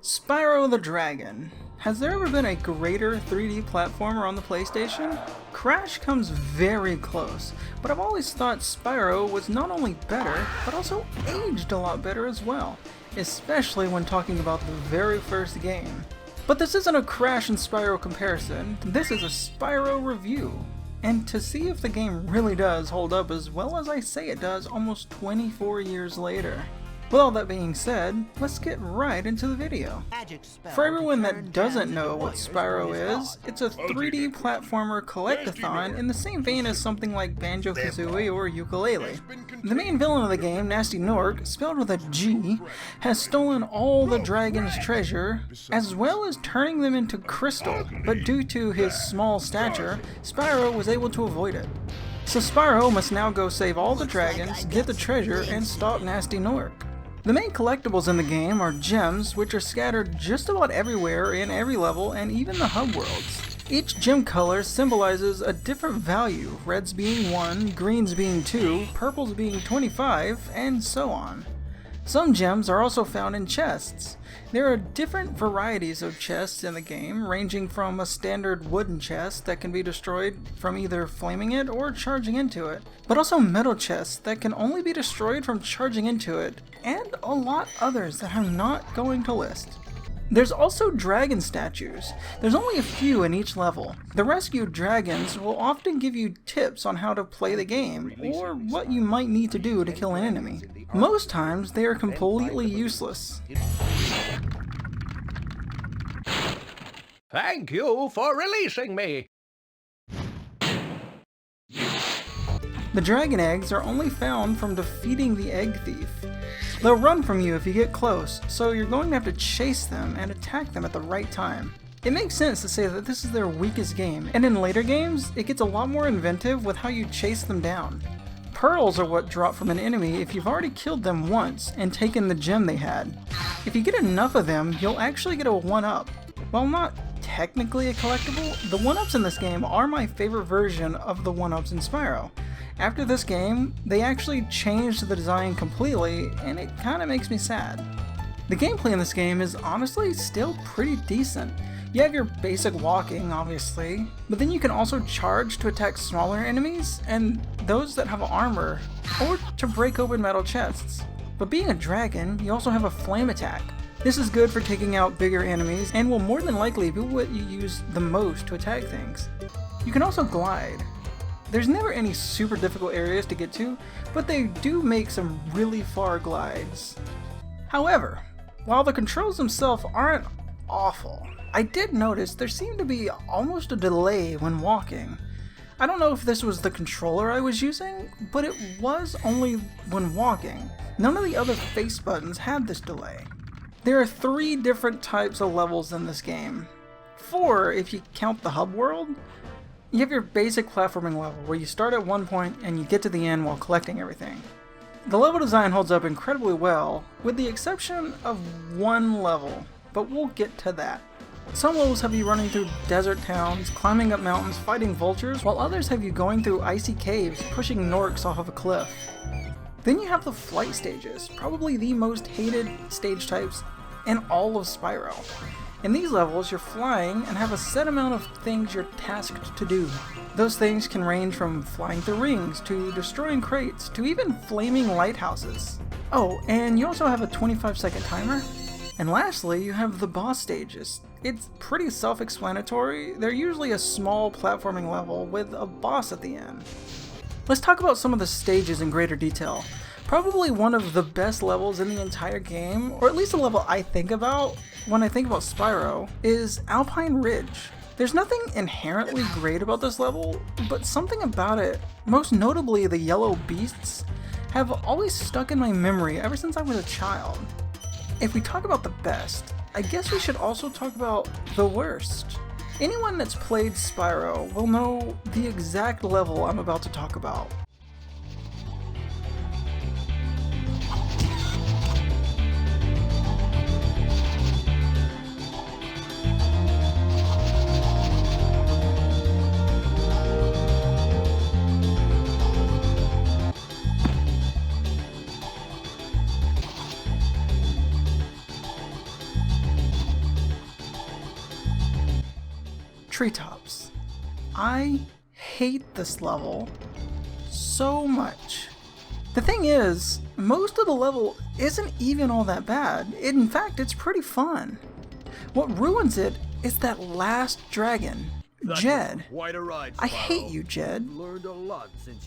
Spyro the Dragon. Has there ever been a greater 3D platformer on the PlayStation? Crash comes very close, but I've always thought Spyro was not only better, but also aged a lot better as well, especially when talking about the very first game. But this isn't a Crash and Spyro comparison, this is a Spyro review. And to see if the game really does hold up as well as I say it does almost 24 years later. With all that being said, let's get right into the video. For everyone that doesn't know what Spyro is, it's a 3D platformer collectathon in the same vein as something like Banjo-Kazooie or Yooka-Laylee. The main villain of the game, Nasty Nork, spelled with a G, has stolen all the dragon's treasure, as well as turning them into crystal, but due to his small stature, Spyro was able to avoid it. So Spyro must now go save all the dragons, get the treasure, and stop Nasty Nork. The main collectibles in the game are gems, which are scattered just about everywhere in every level and even the hub worlds. Each gem color symbolizes a different value, reds being 1, greens being 2, purples being 25, and so on. Some gems are also found in chests. There are different varieties of chests in the game, ranging from a standard wooden chest that can be destroyed from either flaming it or charging into it, but also metal chests that can only be destroyed from charging into it, and a lot others that I'm not going to list. There's also dragon statues. There's only a few in each level. The rescued dragons will often give you tips on how to play the game, or what you might need to do to kill an enemy. Most times, they are completely useless. Thank you for releasing me! The dragon eggs are only found from defeating the egg thief. They'll run from you if you get close, so you're going to have to chase them and attack them at the right time. It makes sense to say that this is their weakest game, and in later games, it gets a lot more inventive with how you chase them down. Pearls are what drop from an enemy if you've already killed them once and taken the gem they had. If you get enough of them, you'll actually get a 1-up. While not technically a collectible, the 1-ups in this game are my favorite version of the 1-ups in Spyro. After this game, they actually changed the design completely, and it kinda makes me sad. The gameplay in this game is honestly still pretty decent. You have your basic walking, obviously, but then you can also charge to attack smaller enemies, and those that have armor, or to break open metal chests. But being a dragon, you also have a flame attack. This is good for taking out bigger enemies, and will more than likely be what you use the most to attack things. You can also glide. There's never any super difficult areas to get to, but they do make some really far glides. However, while the controls themselves aren't awful, I did notice there seemed to be almost a delay when walking. I don't know if this was the controller I was using, but it was only when walking. None of the other face buttons had this delay. There are 3 different types of levels in this game. 4 if you count the hub world. You have your basic platforming level, where you start at one point and you get to the end while collecting everything. The level design holds up incredibly well, with the exception of one level, but we'll get to that. Some levels have you running through desert towns, climbing up mountains, fighting vultures, while others have you going through icy caves, pushing Norks off of a cliff. Then you have the flight stages, probably the most hated stage types in all of Spyro. In these levels, you're flying and have a set amount of things you're tasked to do. Those things can range from flying through rings, to destroying crates, to even flaming lighthouses. Oh, and you also have a 25-second timer. And lastly, you have the boss stages. It's pretty self-explanatory. They're usually a small platforming level with a boss at the end. Let's talk about some of the stages in greater detail. Probably one of the best levels in the entire game, or at least a level I think about when I think about Spyro, is Alpine Ridge. There's nothing inherently great about this level, but something about it, most notably the yellow beasts, have always stuck in my memory ever since I was a child. If we talk about the best, I guess we should also talk about the worst. Anyone that's played Spyro will know the exact level I'm about to talk about. Treetops. I hate this level so much. The thing is, most of the level isn't even all that bad. In fact, it's pretty fun. What ruins it is that last dragon, Jed. I hate you, Jed.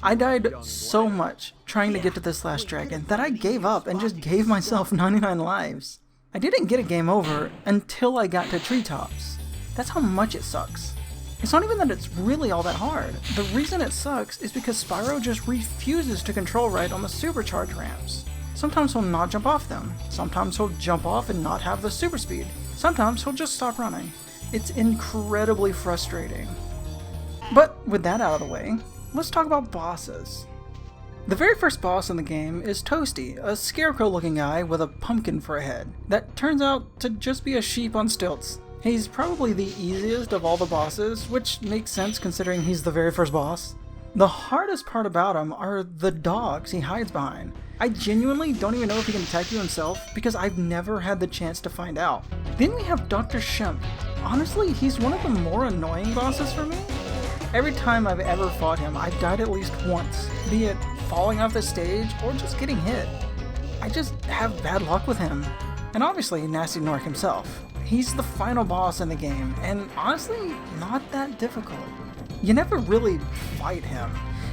I died so much trying to get to this last dragon that I gave up and just gave myself 99 lives. I didn't get a game over until I got to Treetops. That's how much it sucks. It's not even that it's really all that hard. The reason it sucks is because Spyro just refuses to control right on the supercharge ramps. Sometimes he'll not jump off them. Sometimes he'll jump off and not have the super speed. Sometimes he'll just stop running. It's incredibly frustrating. But with that out of the way, let's talk about bosses. The very first boss in the game is Toasty, a scarecrow-looking guy with a pumpkin for a head that turns out to just be a sheep on stilts. He's probably the easiest of all the bosses, which makes sense considering he's the very first boss. The hardest part about him are the dogs he hides behind. I genuinely don't even know if he can attack you himself because I've never had the chance to find out. Then we have Dr. Shem. Honestly, he's one of the more annoying bosses for me. Every time I've ever fought him, I've died at least once, be it falling off the stage or just getting hit. I just have bad luck with him. And obviously, Nasty Nork himself. He's the final boss in the game, and honestly, not that difficult. You never really fight him.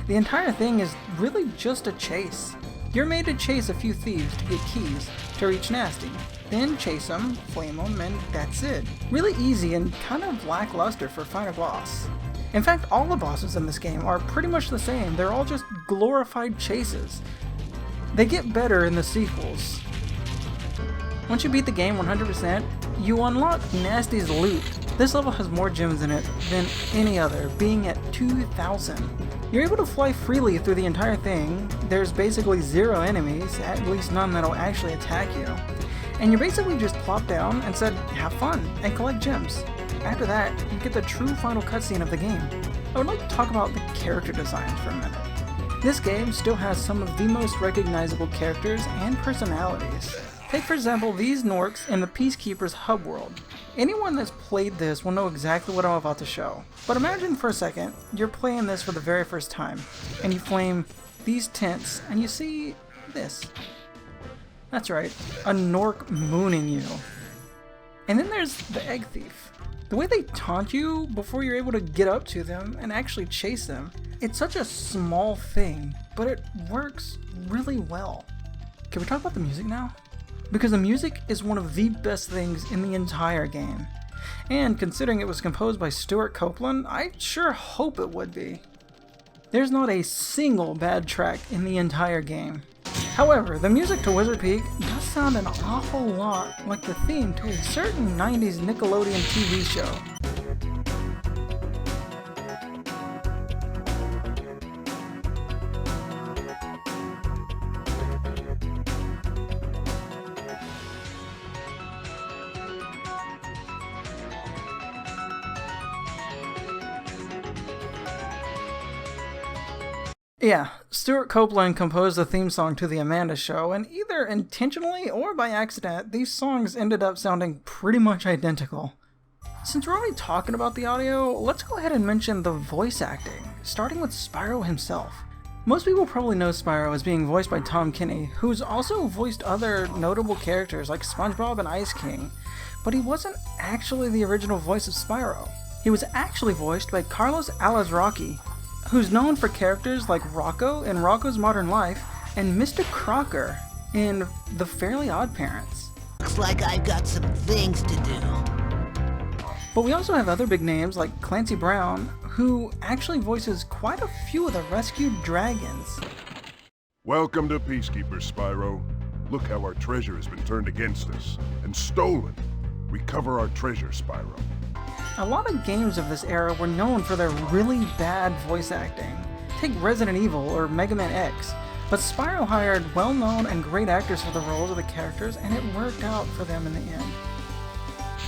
The entire thing is really just a chase. You're made to chase a few thieves to get keys to reach Nasty, then chase them, flame them, and that's it. Really easy and kind of lackluster for a final boss. In fact, all the bosses in this game are pretty much the same. They're all just glorified chases. They get better in the sequels. Once you beat the game 100%, you unlock Nasty's loot. This level has more gems in it than any other, being at 2,000. You're able to fly freely through the entire thing. There's basically 0 enemies, at least none that'll actually attack you. And you're basically just plop down and said, have fun, and collect gems. After that, you get the true final cutscene of the game. I would like to talk about the character designs for a minute. This game still has some of the most recognizable characters and personalities. Take for example these Norks in the Peacekeeper's hub world. Anyone that's played this will know exactly what I'm about to show. But imagine for a second, you're playing this for the very first time, and you flame these tents, and you see this. That's right, a Nork mooning you. And then there's the Egg Thief. The way they taunt you before you're able to get up to them and actually chase them, it's such a small thing, but it works really well. Can we talk about the music now? Because the music is one of the best things in the entire game. And considering it was composed by Stuart Copeland, I sure hope it would be. There's not a single bad track in the entire game. However, the music to Wizard Peak does sound an awful lot like the theme to a certain 90s Nickelodeon TV show. Yeah, Stuart Copeland composed the theme song to The Amanda Show, and either intentionally or by accident, these songs ended up sounding pretty much identical. Since we're already talking about the audio, let's go ahead and mention the voice acting, starting with Spyro himself. Most people probably know Spyro as being voiced by Tom Kenny, who's also voiced other notable characters like SpongeBob and Ice King, but he wasn't actually the original voice of Spyro. He was actually voiced by Carlos Alazraqui, who's known for characters like Rocco in Rocco's Modern Life and Mr. Crocker in The Fairly Odd Parents. Looks like I've got some things to do. But we also have other big names like Clancy Brown, who actually voices quite a few of the rescued dragons. Welcome to Peacekeeper, Spyro. Look how our treasure has been turned against us and stolen. Recover our treasure, Spyro. A lot of games of this era were known for their really bad voice acting. Take Resident Evil or Mega Man X, but Spyro hired well-known and great actors for the roles of the characters, and it worked out for them in the end.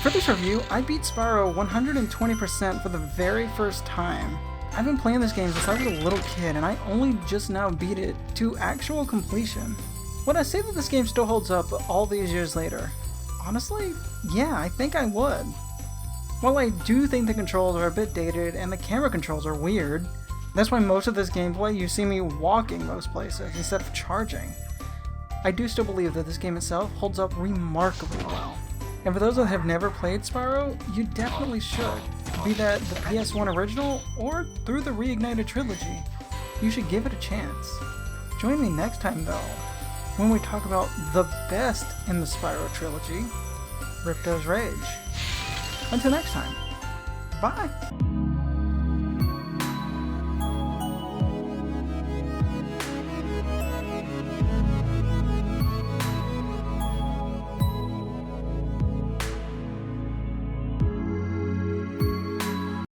For this review, I beat Spyro 120% for the very first time. I've been playing this game since I was a little kid, and I only just now beat it to actual completion. Would I say that this game still holds up all these years later? Honestly, yeah, I think I would. While I do think the controls are a bit dated and the camera controls are weird, that's why most of this gameplay you see me walking most places instead of charging, I do still believe that this game itself holds up remarkably well. And for those that have never played Spyro, you definitely should. Be that the PS1 original or through the Reignited trilogy, you should give it a chance. Join me next time though, when we talk about the best in the Spyro trilogy, Ripto's Rage. Until next time, bye!